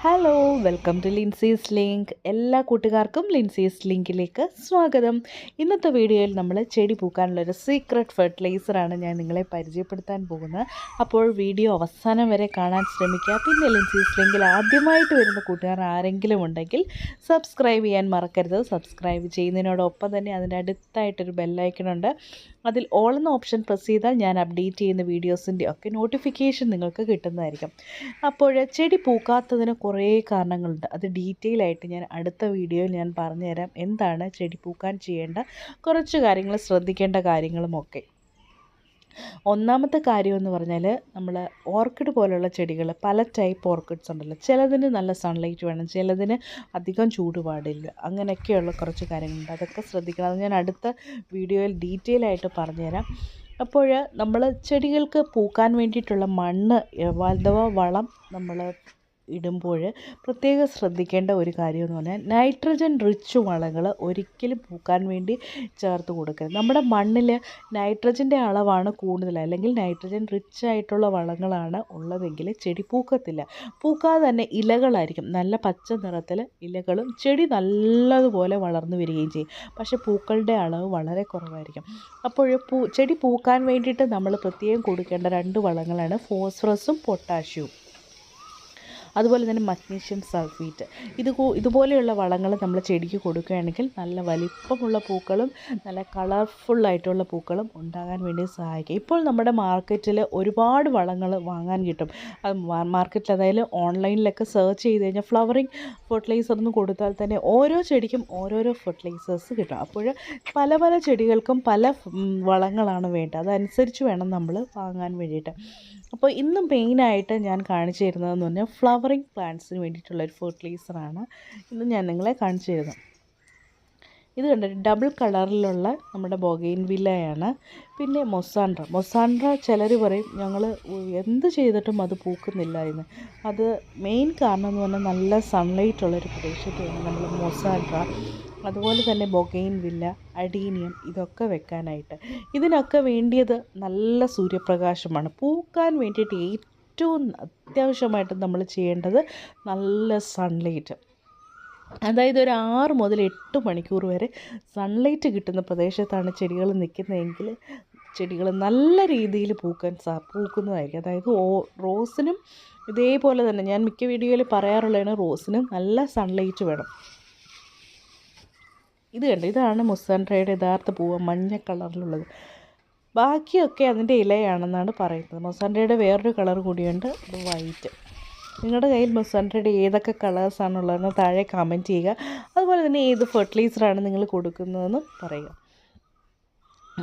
Hello welcome to Lincy's link. എല്ലാ കൂട്ടുകാർക്കും ലിൻസീസ് ലിങ്കിലേക്ക് സ്വാഗതം. ഇന്നത്തെ വീഡിയോയിൽ നമ്മൾ ചെടി പൂക്കാനുള്ളൊരു സീക്രട്ട് ഫെർട്ടിലൈസറാണ് ഞാൻ നിങ്ങളെ പരിചയപ്പെടുത്താൻ പോകുന്നത്. അപ്പോൾ വീഡിയോ അവസാനം വരെ കാണാൻ ശ്രമിക്കുക. പിന്നെ ലിൻസീസ് ലിങ്കിൽ ആദ്യമായിട്ട് വരുന്ന കൂട്ടുകാർ ആരെങ്കിലും ഉണ്ടെങ്കിൽ സബ്സ്ക്രൈബ് ചെയ്യാൻ മറക്കരുത്. സബ്സ്ക്രൈബ് ചെയ്യുന്നതിനോടൊപ്പം തന്നെ അതിൻ്റെ അടുത്തായിട്ടൊരു ബെല്ലൈക്കണുണ്ട്. അതിൽ ഓൾ എന്ന ഓപ്ഷൻ പ്രസ് ചെയ്താൽ ഞാൻ അപ്ഡേറ്റ് ചെയ്യുന്ന വീഡിയോസിൻ്റെ ഒക്കെ നോട്ടിഫിക്കേഷൻ നിങ്ങൾക്ക് കിട്ടുന്നതായിരിക്കും. അപ്പോൾ ചെടി പൂക്കാത്തതിന് കുറേ കാരണങ്ങളുണ്ട്. അത് ഡീറ്റെയിൽ ആയിട്ട് ഞാൻ അടുത്ത വീഡിയോയിൽ ഞാൻ പറഞ്ഞുതരാം. എന്താണ് ചെടി പൂക്കാൻ ചെയ്യേണ്ട കുറച്ച് കാര്യങ്ങൾ, ശ്രദ്ധിക്കേണ്ട കാര്യങ്ങളുമൊക്കെ. ഒന്നാമത്തെ കാര്യമെന്ന് പറഞ്ഞാൽ, നമ്മൾ ഓർക്കിഡ് പോലുള്ള ചെടികൾ, പല ടൈപ്പ് ഓർക്കിഡ്സ് ഉണ്ടല്ലോ. ചിലതിന് നല്ല സൺലൈറ്റ് വേണം, ചിലതിന് അധികം ചൂട് പാടില്ല. അങ്ങനെയൊക്കെയുള്ള കുറച്ച് കാര്യങ്ങളുണ്ട്, അതൊക്കെ ശ്രദ്ധിക്കണം. അത് ഞാൻ അടുത്ത വീഡിയോയിൽ ഡീറ്റെയിൽ ആയിട്ട് പറഞ്ഞുതരാം. അപ്പോൾ നമ്മൾ ചെടികൾക്ക് പൂക്കാൻ വേണ്ടിയിട്ടുള്ള മണ്ണ് അഥവാ വളം നമ്മൾ ഇടുമ്പോൾ പ്രത്യേകം ശ്രദ്ധിക്കേണ്ട ഒരു കാര്യമെന്ന് പറഞ്ഞാൽ, നൈട്രജൻ റിച്ച് വളങ്ങൾ ഒരിക്കലും പൂക്കാൻ വേണ്ടി ചേർത്ത് കൊടുക്കരുത്. നമ്മുടെ മണ്ണിൽ നൈട്രജൻ്റെ അളവാണ് കൂടുതൽ, അല്ലെങ്കിൽ നൈട്രജൻ റിച്ച് ആയിട്ടുള്ള വളങ്ങളാണ് ഉള്ളതെങ്കിൽ ചെടി പൂക്കത്തില്ല. പൂക്കാതെ തന്നെ ഇലകളായിരിക്കും, നല്ല പച്ച നിറത്തിൽ ഇലകളും, ചെടി നല്ലതുപോലെ വളർന്നു വരികയും ചെയ്യും. പക്ഷേ പൂക്കളുടെ അളവ് വളരെ കുറവായിരിക്കും. അപ്പോൾ ചെടി പൂക്കാൻ വേണ്ടിയിട്ട് നമ്മൾ പ്രത്യേകം കൊടുക്കേണ്ട 2 വളങ്ങളാണ് ഫോസ്ഫറസും പൊട്ടാഷ്യവും. അതുപോലെ തന്നെ മഗ്നീഷ്യം സൾഫേറ്റ്. ഇതുപോലെയുള്ള വളങ്ങൾ നമ്മൾ ചെടിക്ക് കൊടുക്കുകയാണെങ്കിൽ നല്ല വലിപ്പമുള്ള പൂക്കളും നല്ല കളർഫുള്ളായിട്ടുള്ള പൂക്കളും ഉണ്ടാകാൻ വേണ്ടി സഹായിക്കും. ഇപ്പോൾ നമ്മുടെ മാർക്കറ്റിൽ ഒരുപാട് വളങ്ങൾ വാങ്ങാൻ കിട്ടും. അത് മാർക്കറ്റിൽ, അതായത് ഓൺലൈനിലൊക്കെ സെർച്ച് ചെയ്ത് കഴിഞ്ഞാൽ ഫ്ലവറിങ് ഫെർട്ടിലൈസർ എന്ന് കൊടുത്താൽ തന്നെ ഓരോ ചെടിക്കും ഓരോരോ ഫെർട്ടിലൈസേഴ്സ് കിട്ടും. അപ്പോൾ പല പല ചെടികൾക്കും പല വളങ്ങളാണ് വേണ്ടത്. അതനുസരിച്ച് വേണം നമ്മൾ വാങ്ങാൻ വേണ്ടിയിട്ട്. അപ്പോൾ ഇന്ന് മെയിനായിട്ട് ഞാൻ കാണിച്ചു തരുന്നതെന്ന് പറഞ്ഞാൽ ഫ്ലവറിങ് പ്ലാന്റ്സിന് വേണ്ടിയിട്ടുള്ളൊരു ഫെർട്ടിലൈസറാണ് ഇന്ന് ഞാൻ നിങ്ങളെ കാണിച്ചു തരുന്നത്. ഇത് കണ്ടിട്ട് ഡബിൾ കളറിലുള്ള നമ്മുടെ ബൊഗൈൻവില്ലയാണ്. പിന്നെ മൊസാൻഡ്ര ചിലർ പറയും ഞങ്ങൾ എന്ത് ചെയ്തിട്ടും അത് പൂക്കുന്നില്ല എന്ന്. അത് മെയിൻ കാരണം എന്ന് പറഞ്ഞാൽ നല്ല സൺലൈറ്റ് ഉള്ളൊരു പ്രദേശത്ത് വേണം നമ്മൾ മൊസാൻഡ്ര, അതുപോലെ തന്നെ ബൊഗൈൻവില്ല, അഡീനിയം ഇതൊക്കെ വെക്കാനായിട്ട്. ഇതിനൊക്കെ വേണ്ടിയത് നല്ല സൂര്യപ്രകാശമാണ്. പൂക്കാൻ വേണ്ടിയിട്ട് ഏറ്റവും അത്യാവശ്യമായിട്ട് നമ്മൾ ചെയ്യേണ്ടത് നല്ല സൺലൈറ്റ്. അതായത് ഒരു 6 മുതൽ 8 മണിക്കൂർ വരെ സൺലൈറ്റ് കിട്ടുന്ന പ്രദേശത്താണ് ചെടികൾ നിൽക്കുന്നതെങ്കിൽ ചെടികൾ നല്ല രീതിയിൽ പൂക്കുന്നതായിരിക്കും. അതായത് റോസിനും ഇതേപോലെ തന്നെ ഞാൻ മിക്ക വീഡിയോയിൽ പറയാറുള്ളതാണ്, റോസിനും നല്ല സൺലൈറ്റ് വേണം. ഇത് കണ്ടു, ഇതാണ് മൊസാൻഡ്രയുടെ യഥാർത്ഥ പൂവ്, മഞ്ഞ കളറിലുള്ളത്. ബാക്കിയൊക്കെ അതിൻ്റെ ഇലയാണെന്നാണ് പറയുന്നത്. മൊസാൻഡ്രയുടെ വേറൊരു കളർ കൂടിയുണ്ട്, അത് വൈറ്റ്. നിങ്ങളുടെ കയ്യിൽ മൊസാൻഡ്രയുടെ ഏതൊക്കെ കളേഴ്സാണുള്ളതെന്ന് താഴെ കമൻറ്റ് ചെയ്യുക. അതുപോലെ തന്നെ ഏത് ഫെർട്ടിലൈസറാണ് നിങ്ങൾ കൊടുക്കുന്നതെന്ന് പറയുക.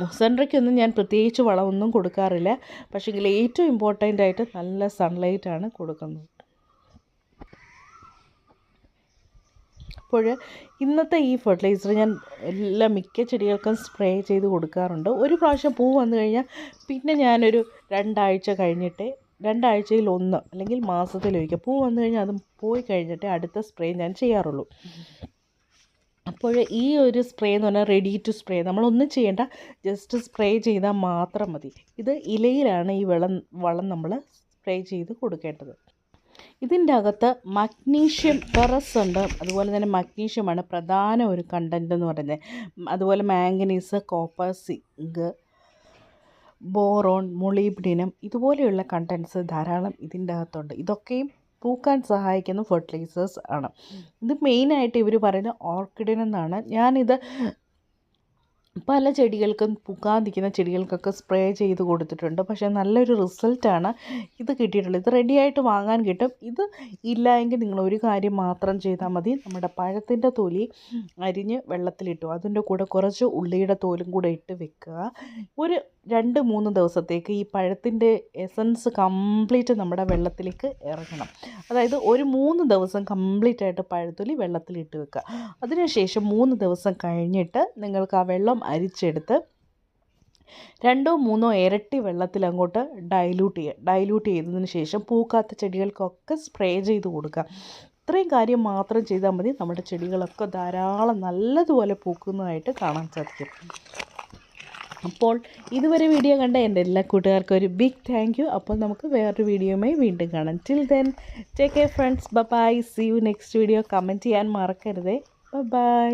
മൊസാൻഡ്രയ്ക്കൊന്നും ഞാൻ പ്രത്യേകിച്ച് വളമൊന്നും കൊടുക്കാറില്ല. പക്ഷേങ്കിൽ ഏറ്റവും ഇമ്പോർട്ടൻ്റ് ആയിട്ട് നല്ല സൺലൈറ്റാണ് കൊടുക്കുന്നത്. അപ്പോൾ ഇന്നത്തെ ഈ ഫെർട്ടിലൈസർ ഞാൻ മിക്ക ചെടികൾക്കും സ്പ്രേ ചെയ്ത് കൊടുക്കാറുണ്ട്. ഒരു പ്രാവശ്യം പൂ വന്നു കഴിഞ്ഞാൽ പിന്നെ ഞാനൊരു 2 ആഴ്ച കഴിഞ്ഞിട്ടേ, 2 ആഴ്ചയിൽ 1 അല്ലെങ്കിൽ മാസത്തിലൊരിക്കൽ, പൂ വന്നു കഴിഞ്ഞാൽ അതും പോയി കഴിഞ്ഞിട്ടേ അടുത്ത സ്പ്രേ ഞാൻ ചെയ്യാറുള്ളൂ. അപ്പോൾ ഈ ഒരു സ്പ്രേ എന്ന് പറഞ്ഞാൽ റെഡി ടു സ്പ്രേ, നമ്മളൊന്നും ചെയ്യേണ്ട, ജസ്റ്റ് സ്പ്രേ ചെയ്താൽ മാത്രം മതി. ഇത് ഇലയിലാണ് ഈ വളം നമ്മൾ സ്പ്രേ ചെയ്ത് കൊടുക്കേണ്ടത്. ഇതിൻ്റെ അകത്ത് മഗ്നീഷ്യം ഫെറസ് ഉണ്ട്, അതുപോലെ തന്നെ മഗ്നീഷ്യമാണ് പ്രധാന ഒരു കണ്ടൻറ്റ് എന്ന് പറയുന്നത്. അതുപോലെ മാംഗനീസ്, കോപ്പർ, സിങ്ക്, ബോറോൺ, മൊളീബ്ഡിനം ഇതുപോലെയുള്ള കണ്ടൻറ്റ്സ് ധാരാളം ഇതിൻ്റെ അകത്തുണ്ട്. ഇതൊക്കെയും പൂക്കാൻ സഹായിക്കുന്ന ഫെർട്ടിലൈസേഴ്സ് ആണ്. ഇത് മെയിനായിട്ട് ഇവർ പറയുന്ന ഓർക്കിഡിനെന്നാണ്. ഞാനിത് പല ചെടികൾക്കും, പൂക്കാതിരിക്കുന്ന ചെടികൾക്കൊക്കെ സ്പ്രേ ചെയ്ത് കൊടുത്തിട്ടുണ്ട്. പക്ഷേ നല്ലൊരു റിസൾട്ടാണ് ഇത് കിട്ടിയിട്ടുള്ളത്. ഇത് റെഡിയായിട്ട് വാങ്ങാൻ കിട്ടും. ഇത് ഇല്ല എങ്കിൽ നിങ്ങൾ ഒരു കാര്യം മാത്രം ചെയ്താൽ മതി. നമ്മുടെ പഴത്തിൻ്റെ തൊലി അരിഞ്ഞ് വെള്ളത്തിലിട്ടു, അതിൻ്റെ കൂടെ കുറച്ച് ഉള്ളിയുടെ തോലും കൂടെ ഇട്ട് വെക്കുക. ഒരു 2-3 ദിവസത്തേക്ക് ഈ പഴത്തിൻ്റെ എസൻസ് കംപ്ലീറ്റ് നമ്മുടെ വെള്ളത്തിലേക്ക് ഇറങ്ങണം. അതായത് ഒരു 3 ദിവസം കംപ്ലീറ്റ് ആയിട്ട് പഴത്തൊലി വെള്ളത്തിലിട്ട് വെക്കുക. അതിനുശേഷം 3 ദിവസം കഴിഞ്ഞിട്ട് നിങ്ങൾക്ക് ആ വെള്ളം അരിച്ചെടുത്ത് 2-3 ഇരട്ടി വെള്ളത്തിൽ അങ്ങോട്ട് ഡൈല്യൂട്ട് ചെയ്തതിന് ശേഷം പൂക്കാത്ത ചെടികൾക്കൊക്കെ സ്പ്രേ ചെയ്ത് കൊടുക്കുക. ഇത്രയും കാര്യം മാത്രം ചെയ്താൽ മതി. നമ്മുടെ ചെടികളൊക്കെ ധാരാളം നല്ലതുപോലെ പൂക്കുന്നതായിട്ട് കാണാൻ സാധിക്കും. അപ്പോൾ ഇതുവരെ വീഡിയോ കണ്ട എൻ്റെ എല്ലാ കൂട്ടുകാർക്കും ഒരു ബിഗ് താങ്ക് യു. അപ്പോൾ നമുക്ക് വേറൊരു വീഡിയോയുമായി വീണ്ടും കാണാം. Till then take care friends. Bye. See you next video. Comment ചെയ്യാൻ മറക്കരുതേ. ബൈ.